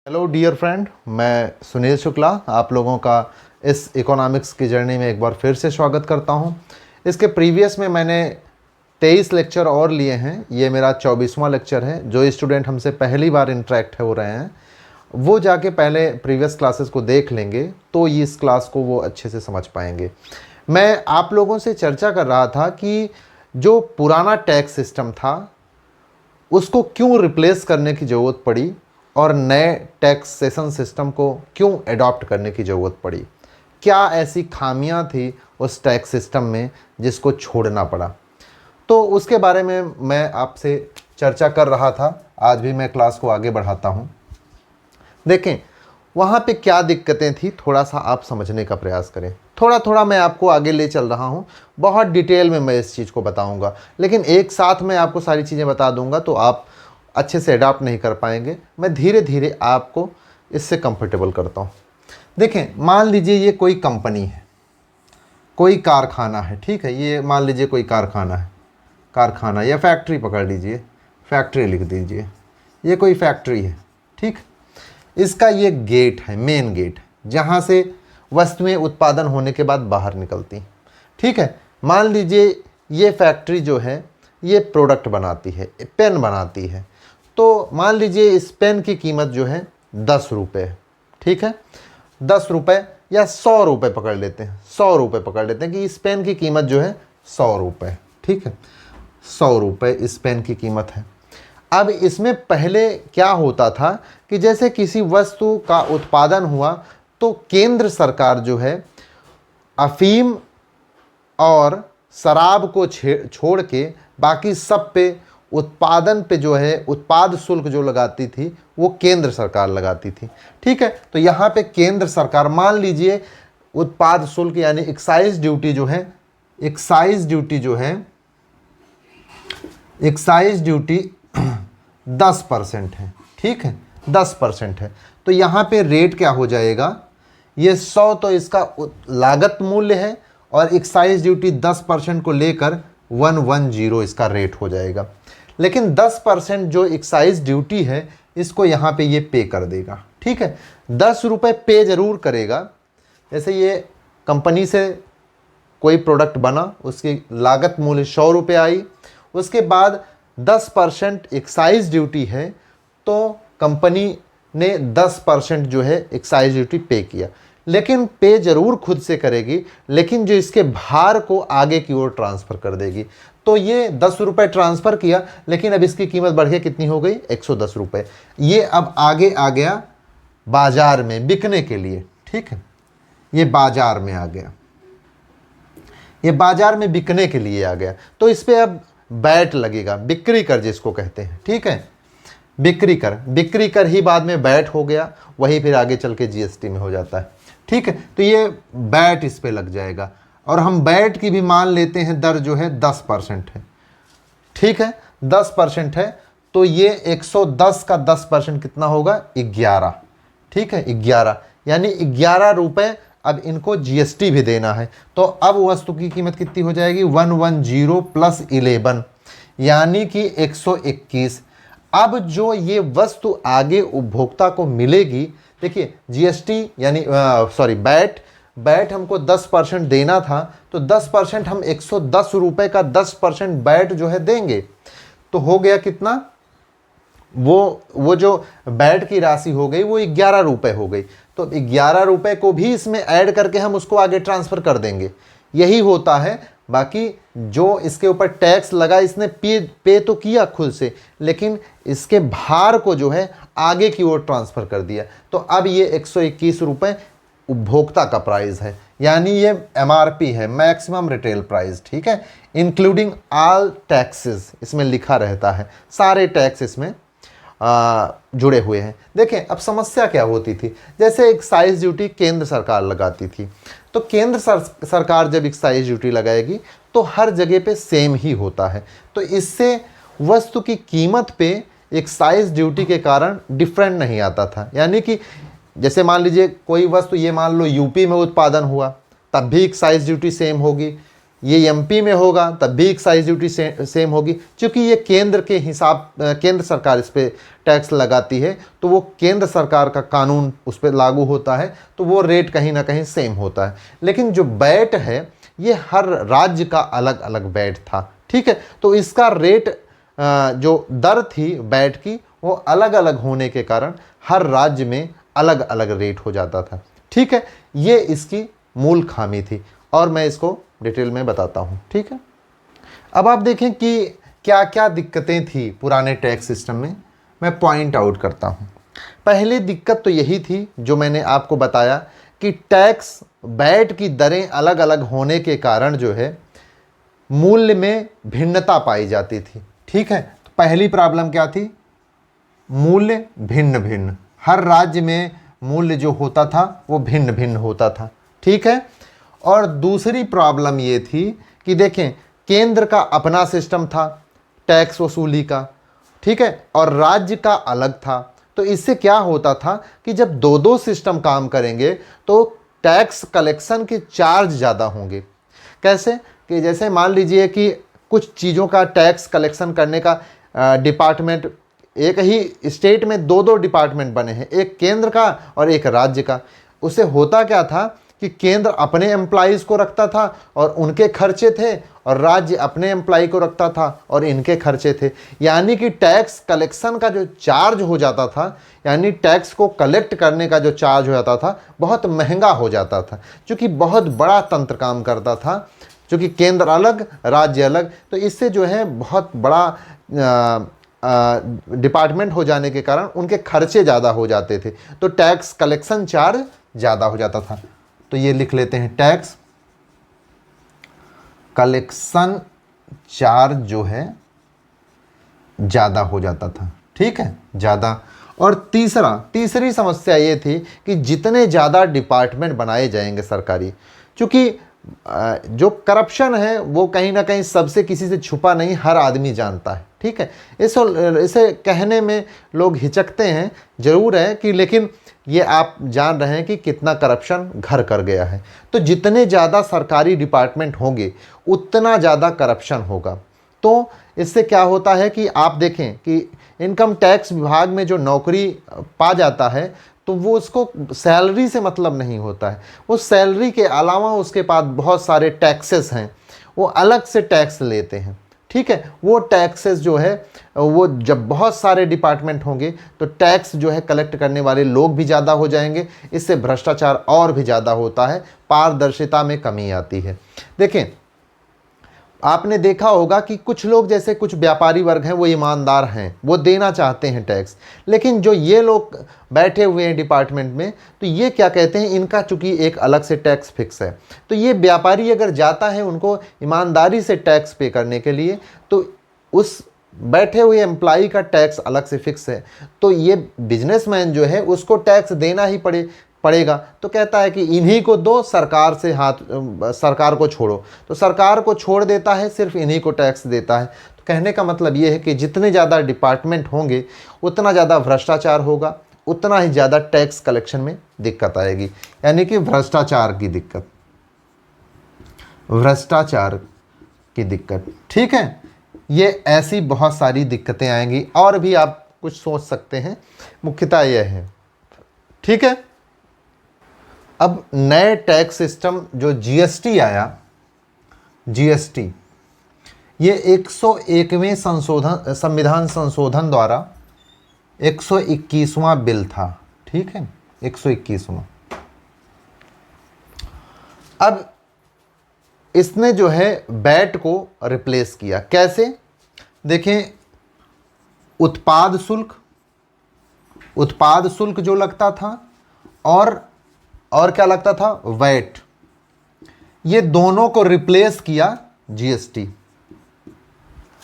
Hello dear friend, मैं सुनील शुक्ला आप लोगों का इस इकोनॉमिक्स की जर्नी में एक बार फिर से स्वागत करता हूं। इसके प्रीवियस में मैंने 23 लेक्चर और लिए हैं। ये मेरा 24वां लेक्चर है। जो स्टूडेंट हमसे पहली बार इंटरेक्ट हो रहे हैं वो जाके पहले प्रीवियस क्लासेस को देख लेंगे तो ये इस क्लास को वो अच्छे से समझ पाएंगे। मैं आप लोगों से चर्चा कर रहा था कि जो पुराना टैक्स सिस्टम था उसको क्यों रिप्लेस करने की ज़रूरत पड़ी और नए टैक्सेशन सिस्टम को क्यों अडॉप्ट करने की ज़रूरत पड़ी। क्या ऐसी खामियां थी उस टैक्स सिस्टम में जिसको छोड़ना पड़ा, तो उसके बारे में मैं आपसे चर्चा कर रहा था। आज भी मैं क्लास को आगे बढ़ाता हूं। देखें वहाँ पे क्या दिक्कतें थी, थोड़ा सा आप समझने का प्रयास करें। थोड़ा थोड़ा मैं आपको आगे ले चल रहा हूँ, बहुत डिटेल में मैं इस चीज़ को बताऊँगा, लेकिन एक साथ मैं आपको सारी चीज़ें बता दूँगा तो आप अच्छे से अडॉप्ट नहीं कर पाएंगे। मैं धीरे धीरे आपको इससे कंफर्टेबल करता हूँ। देखें, मान लीजिए ये कोई कंपनी है, कोई कारखाना है, ठीक है। ये मान लीजिए कोई कारखाना है, कारखाना या फैक्ट्री पकड़ लीजिए, फैक्ट्री लिख दीजिए। ये कोई फैक्ट्री है, ठीक। इसका ये गेट है, मेन गेट, जहाँ से वस्तुएं उत्पादन होने के बाद बाहर निकलती, ठीक है। मान लीजिए ये फैक्ट्री जो है ये प्रोडक्ट बनाती है, पेन बनाती है। तो मान लीजिए इस पेन की कीमत जो है 10 रुपये है, ठीक है। 10 रुपये या 100 रुपये पकड़ लेते हैं, 100 रुपये पकड़ लेते हैं कि इस पेन की कीमत जो है 100 रुपये, ठीक है। 100 रुपये इस पेन की कीमत है। अब इसमें पहले क्या होता था कि जैसे किसी वस्तु का उत्पादन हुआ तो केंद्र सरकार जो है अफीम और शराब को छोड़ के बाकी सब पे उत्पादन पे जो है उत्पाद शुल्क जो लगाती थी वो केंद्र सरकार लगाती थी, ठीक है। तो यहाँ पे केंद्र सरकार, मान लीजिए उत्पाद शुल्क यानी एक्साइज ड्यूटी जो है, एक्साइज ड्यूटी 10% है, ठीक है, 10% है। तो यहाँ पे रेट क्या हो जाएगा, ये 100 तो इसका लागत मूल्य है और एक्साइज ड्यूटी 10% को लेकर 110 इसका रेट हो जाएगा। लेकिन 10% जो एक्साइज ड्यूटी है इसको यहाँ पे ये पे कर देगा, ठीक है। 10 रुपये पे ज़रूर करेगा। जैसे ये कंपनी से कोई प्रोडक्ट बना, उसकी लागत मूल्य 100 रुपये आई, उसके बाद 10% एक्साइज ड्यूटी है तो कंपनी ने 10% जो है एक्साइज ड्यूटी पे किया। लेकिन पे ज़रूर खुद से करेगी, लेकिन जो इसके भार को आगे की ओर ट्रांसफ़र कर देगी। तो ये 10 रुपये ट्रांसफ़र किया, लेकिन अब इसकी कीमत बढ़ के कितनी हो गई, 110 रुपये। ये अब आगे आ गया बाजार में बिकने के लिए, ठीक है। ये बाजार में आ गया, ये बाजार में बिकने के लिए आ गया। तो इस पर अब वैट लगेगा, बिक्री कर जिसको कहते हैं, ठीक है। बिक्री कर ही बाद में वैट हो गया, वही फिर आगे चल के जीएसटी में हो जाता है, ठीक है। तो ये वैट इस पे लग जाएगा और हम वैट की भी मान लेते हैं दर जो है 10% है, ठीक है। 10% है तो ये 110 का 10% कितना होगा, 11, ठीक है। 11 यानी 11 रुपये अब इनको जीएसटी भी देना है। तो अब वस्तु की कीमत कितनी हो जाएगी, 110 प्लस 11 यानी कि 121। अब जो ये वस्तु आगे उपभोक्ता को मिलेगी, देखिए जीएसटी यानी बैट हमको 10% देना था, तो 10% हम 110 रुपये का 10% बैट जो है देंगे, तो हो गया कितना, वो जो बैट की राशि हो गई वो 11 रुपये हो गई। तो 11 रुपये को भी इसमें ऐड करके हम उसको आगे ट्रांसफ़र कर देंगे। यही होता है। बाकी जो इसके ऊपर टैक्स लगा इसने पे तो किया खुद से, लेकिन इसके भार को जो है आगे की ओर ट्रांसफ़र कर दिया। तो अब ये 121 रुपये उपभोक्ता का प्राइस है, यानी ये एमआरपी है, मैक्सिमम रिटेल प्राइस, ठीक है। इंक्लूडिंग ऑल टैक्सेस इसमें लिखा रहता है, सारे टैक्स इसमें जुड़े हुए हैं। देखें अब समस्या क्या होती थी, जैसे एक्साइज ड्यूटी केंद्र सरकार लगाती थी, तो केंद्र सरकार जब एक्साइज ड्यूटी लगाएगी तो हर जगह पे सेम ही होता है। तो इससे वस्तु की कीमत पे एक्साइज ड्यूटी के कारण डिफरेंट नहीं आता था। यानी कि जैसे मान लीजिए कोई वस्तु, ये मान लो यूपी में उत्पादन हुआ, तब भी एक्साइज ड्यूटी सेम होगी, ये एमपी में होगा तब भी एक्साइज ड्यूटी सेम होगी, क्योंकि ये केंद्र के हिसाब, केंद्र सरकार इस पर टैक्स लगाती है, तो वो केंद्र सरकार का कानून उस पर लागू होता है, तो वो रेट कहीं ना कहीं सेम होता है। लेकिन जो वैट है ये हर राज्य का अलग अलग वैट था, ठीक है। तो इसका रेट जो दर थी वैट की वो अलग अलग होने के कारण हर राज्य में अलग अलग रेट हो जाता था, ठीक है। ये इसकी मूल खामी थी और मैं इसको डिटेल में बताता हूँ, ठीक है। अब आप देखें कि क्या क्या दिक्कतें थी पुराने टैक्स सिस्टम में, मैं पॉइंट आउट करता हूँ। पहली दिक्कत तो यही थी जो मैंने आपको बताया कि टैक्स वैट की दरें अलग अलग होने के कारण जो है मूल्य में भिन्नता पाई जाती थी, ठीक है। तो पहली प्रॉब्लम क्या थी, मूल्य भिन्न भिन्न, हर राज्य में मूल्य जो होता था वो भिन्न भिन्न होता था, ठीक है। और दूसरी प्रॉब्लम ये थी कि देखें केंद्र का अपना सिस्टम था टैक्स वसूली का, ठीक है, और राज्य का अलग था। तो इससे क्या होता था कि जब दो दो सिस्टम काम करेंगे तो टैक्स कलेक्शन के चार्ज ज़्यादा होंगे। कैसे कि जैसे मान लीजिए कि कुछ चीज़ों का टैक्स कलेक्शन करने का डिपार्टमेंट, एक ही स्टेट में दो दो डिपार्टमेंट बने हैं, एक केंद्र का और एक राज्य का। उससे होता क्या था कि केंद्र अपने एम्प्लॉइज़ को रखता था और उनके खर्चे थे, और राज्य अपने एम्प्लॉय को रखता था और इनके खर्चे थे। यानी कि टैक्स कलेक्शन का जो चार्ज हो जाता था, यानी टैक्स को कलेक्ट करने का जो चार्ज हो जाता था, बहुत महंगा हो जाता था, क्योंकि बहुत बड़ा तंत्र काम करता था, क्योंकि केंद्र अलग राज्य अलग। तो इससे जो है बहुत बड़ा डिपार्टमेंट हो जाने के कारण उनके खर्चे ज़्यादा हो जाते थे, तो टैक्स कलेक्शन चार्ज ज़्यादा हो जाता था। तो ये लिख लेते हैं, टैक्स कलेक्शन चार्ज जो है ज़्यादा हो जाता था, ठीक है, ज़्यादा। और तीसरी समस्या ये थी कि जितने ज़्यादा डिपार्टमेंट बनाए जाएंगे सरकारी, क्योंकि जो करप्शन है वो कहीं ना कहीं सबसे किसी से छुपा नहीं, हर आदमी जानता है, ठीक है। इसे कहने में लोग हिचकते हैं, ज़रूर है कि, लेकिन ये आप जान रहे हैं कि कितना करप्शन घर कर गया है। तो जितने ज़्यादा सरकारी डिपार्टमेंट होंगे उतना ज़्यादा करप्शन होगा। तो इससे क्या होता है कि आप देखें कि इनकम टैक्स विभाग में जो नौकरी पा जाता है तो वो उसको सैलरी से मतलब नहीं होता है, वो सैलरी के अलावा उसके पास बहुत सारे टैक्सेस हैं, वो अलग से टैक्स लेते हैं, ठीक है। वो टैक्सेस जो है वो जब बहुत सारे डिपार्टमेंट होंगे तो टैक्स जो है कलेक्ट करने वाले लोग भी ज़्यादा हो जाएंगे, इससे भ्रष्टाचार और भी ज़्यादा होता है, पारदर्शिता में कमी आती है। देखें आपने देखा होगा कि कुछ लोग, जैसे कुछ व्यापारी वर्ग हैं, वो ईमानदार हैं, वो देना चाहते हैं टैक्स, लेकिन जो ये लोग बैठे हुए हैं डिपार्टमेंट में, तो ये क्या कहते हैं, इनका चूंकि एक अलग से टैक्स फिक्स है, तो ये व्यापारी अगर जाता है उनको ईमानदारी से टैक्स पे करने के लिए, तो उस बैठे हुए एम्प्लॉई का टैक्स अलग से फिक्स है, तो ये बिजनेसमैन जो है उसको टैक्स देना ही पड़ेगा। तो कहता है कि इन्हीं को दो, सरकार को छोड़ो, तो सरकार को छोड़ देता है, सिर्फ इन्हीं को टैक्स देता है। तो कहने का मतलब ये है कि जितने ज़्यादा डिपार्टमेंट होंगे उतना ज़्यादा भ्रष्टाचार होगा, उतना ही ज़्यादा टैक्स कलेक्शन में दिक्कत आएगी, यानी कि भ्रष्टाचार की दिक्कत, ठीक है। ये ऐसी बहुत सारी दिक्कतें आएंगी, और भी आप कुछ सोच सकते हैं, मुख्यतः यह है, ठीक है। अब नए टैक्स सिस्टम जो जीएसटी आया, जीएसटी ये 101वें संविधान संशोधन द्वारा 121वां बिल था, ठीक है, 121वां। अब इसने जो है वैट को रिप्लेस किया। कैसे? देखें, उत्पाद शुल्क जो लगता था और क्या लगता था, वैट, ये दोनों को रिप्लेस किया जीएसटी।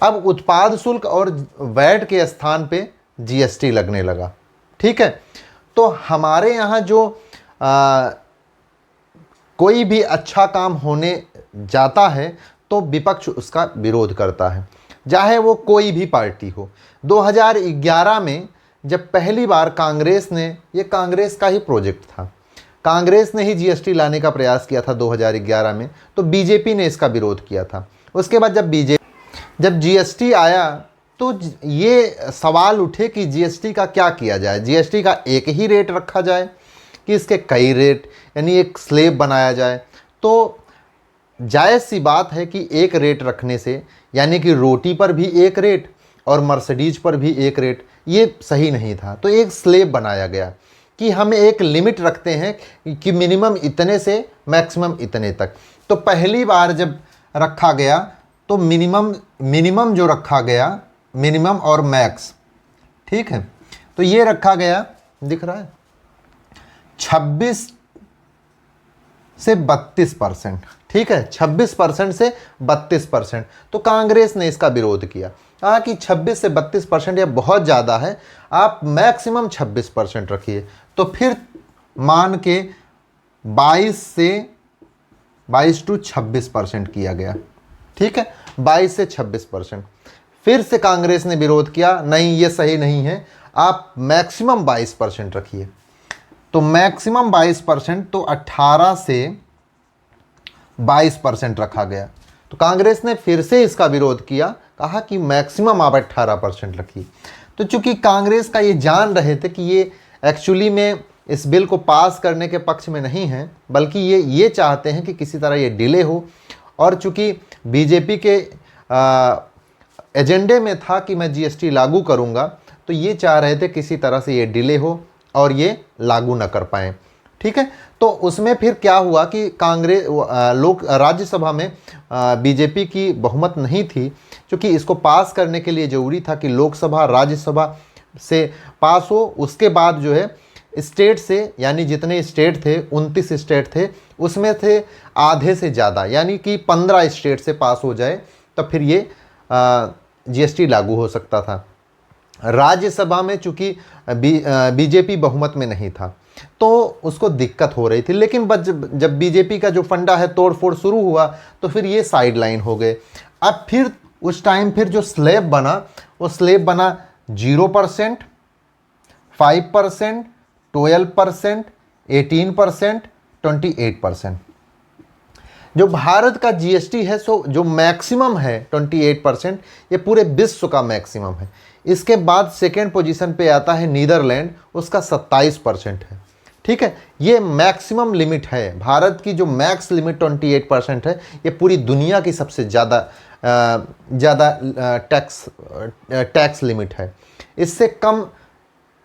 अब उत्पाद शुल्क और वैट के स्थान पे जीएसटी लगने लगा, ठीक है। तो हमारे यहाँ जो कोई भी अच्छा काम होने जाता है तो विपक्ष उसका विरोध करता है, चाहे वो कोई भी पार्टी हो। 2011 में जब पहली बार कांग्रेस ने, ये कांग्रेस का ही प्रोजेक्ट था, कांग्रेस ने ही जीएसटी लाने का प्रयास किया था 2011 में, तो बीजेपी ने इसका विरोध किया था। उसके बाद जब जीएसटी आया तो ये सवाल उठे कि जीएसटी का क्या किया जाए। जीएसटी का एक ही रेट रखा जाए कि इसके कई रेट, यानी एक स्लेब बनाया जाए। तो जायज़ सी बात है कि एक रेट रखने से, यानी कि रोटी पर भी एक रेट और मर्सिडीज पर भी एक रेट, ये सही नहीं था। तो एक स्लेब बनाया गया कि हम एक लिमिट रखते हैं कि मिनिमम इतने से मैक्सिमम इतने तक। तो पहली बार जब रखा गया तो मिनिमम जो रखा गया, मिनिमम और मैक्स, ठीक है, तो ये रखा गया, दिख रहा है, 26 से 32%, ठीक है, 26% से 32%। तो कांग्रेस ने इसका विरोध किया, कहा कि 26 से 32% यह बहुत ज़्यादा है, आप मैक्सिमम 26% रखिए। तो फिर मान के 22 टू 26% किया गया, ठीक है, 22 से 26%। फिर से कांग्रेस ने विरोध किया, नहीं ये सही नहीं है, आप मैक्सिमम 22% रखिए। तो मैक्सिमम 22%, तो 18 से 22% रखा गया। तो कांग्रेस ने फिर से इसका विरोध किया, कहा कि मैक्सिमम आप 18% रखिए। तो चूंकि कांग्रेस का ये जान रहे थे कि ये एक्चुअली में इस बिल को पास करने के पक्ष में नहीं है, बल्कि ये चाहते हैं कि किसी तरह ये डिले हो, और चूंकि बीजेपी के एजेंडे में था कि मैं जीएसटी लागू करूंगा, तो ये चाह रहे थे किसी तरह से ये डिले हो और ये लागू न कर पाएँ, ठीक है। तो उसमें फिर क्या हुआ कि कांग्रेस राज्यसभा में बीजेपी की बहुमत नहीं थी, क्योंकि इसको पास करने के लिए ज़रूरी था कि लोकसभा राज्यसभा से पास हो, उसके बाद जो है स्टेट से, यानी जितने स्टेट थे 29 स्टेट थे, उसमें थे आधे से ज़्यादा, यानी कि 15 स्टेट से पास हो जाए, तो फिर ये जीएसटी लागू हो सकता था। राज्यसभा में चूंकि बीजेपी बहुमत में नहीं था, तो उसको दिक्कत हो रही थी। लेकिन जब बीजेपी का जो फंडा है तोड़फोड़ शुरू हुआ, तो फिर ये साइड लाइन हो गए। अब फिर उस टाइम फिर जो स्लैब बना, वो स्लैब बना 0%, 5%, 12%, 18%, 28%। जो भारत का जीएसटी है सो जो मैक्सिमम है 28%, ये पूरे विश्व का मैक्सिमम है। इसके बाद सेकेंड पोजीशन पे आता है नीदरलैंड, उसका 27% है, ठीक है। ये मैक्सिमम लिमिट है, भारत की जो मैक्स लिमिट 28% है, ये पूरी दुनिया की सबसे ज़्यादा टैक्स लिमिट है। इससे कम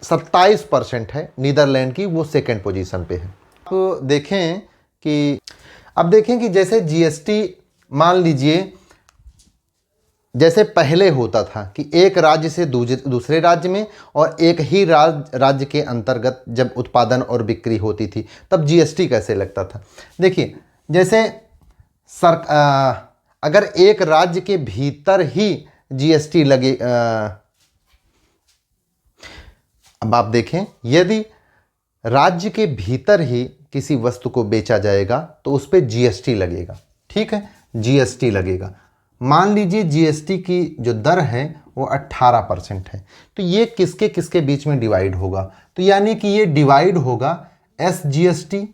27% है नीदरलैंड की, वो सेकेंड पोजीशन पे है। अब देखें कि जैसे जीएसटी, मान लीजिए जैसे पहले होता था कि एक राज्य से दूसरे राज्य में और एक ही राज्य के अंतर्गत जब उत्पादन और बिक्री होती थी, तब जीएसटी कैसे लगता था। देखिए, जैसे अगर एक राज्य के भीतर ही जीएसटी लगे, अब आप देखें, यदि राज्य के भीतर ही किसी वस्तु को बेचा जाएगा तो उस पर जीएसटी लगेगा, ठीक है, जीएसटी लगेगा। मान लीजिए जीएसटी की जो दर है वो 18% है, तो ये किसके किसके बीच में डिवाइड होगा, तो यानी कि ये डिवाइड होगा एसजीएसटी,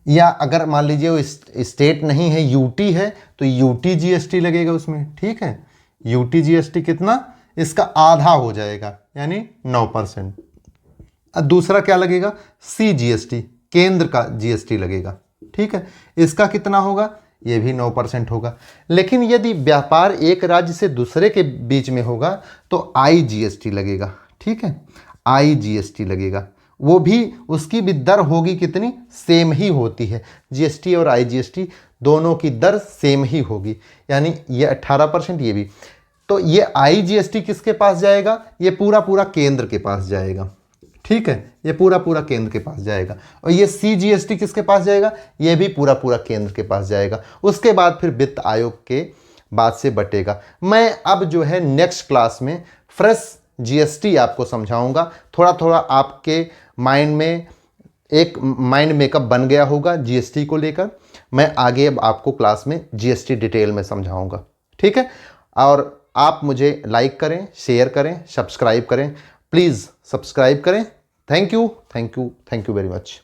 या अगर मान लीजिए वो स्टेट नहीं है, यूटी है, तो यूटी जीएसटी लगेगा उसमें, ठीक है। यूटी जीएसटी कितना, इसका आधा हो जाएगा, यानी 9%। दूसरा क्या लगेगा, सी जीएसटी, केंद्र का जीएसटी लगेगा, ठीक है। इसका कितना होगा, ये भी 9% होगा। लेकिन यदि व्यापार एक राज्य से दूसरे के बीच में होगा तो आई जीएसटी लगेगा, ठीक है, आई जीएसटी लगेगा। वो भी, उसकी भी दर होगी कितनी, सेम ही होती है, जीएसटी और आई जीएसटी दोनों की दर सेम ही होगी, यानी ये 18%, ये भी। तो ये आई जीएसटी किसके पास जाएगा, ये पूरा पूरा केंद्र के पास जाएगा, ठीक है, ये पूरा पूरा केंद्र के पास जाएगा। और ये सीजीएसटी किसके पास जाएगा, ये भी पूरा पूरा केंद्र के पास जाएगा। उसके बाद फिर वित्त आयोग के बाद से बटेगा। मैं अब जो है नेक्स्ट क्लास में फ्रेश जीएसटी आपको समझाऊंगा। थोड़ा थोड़ा आपके माइंड में एक माइंड मेकअप बन गया होगा जीएसटी को लेकर। मैं आगे अब आपको क्लास में जीएसटी डिटेल में समझाऊंगा, ठीक है। और आप मुझे लाइक करें, शेयर करें, सब्सक्राइब करें, प्लीज़ सब्सक्राइब करें। Thank you very much.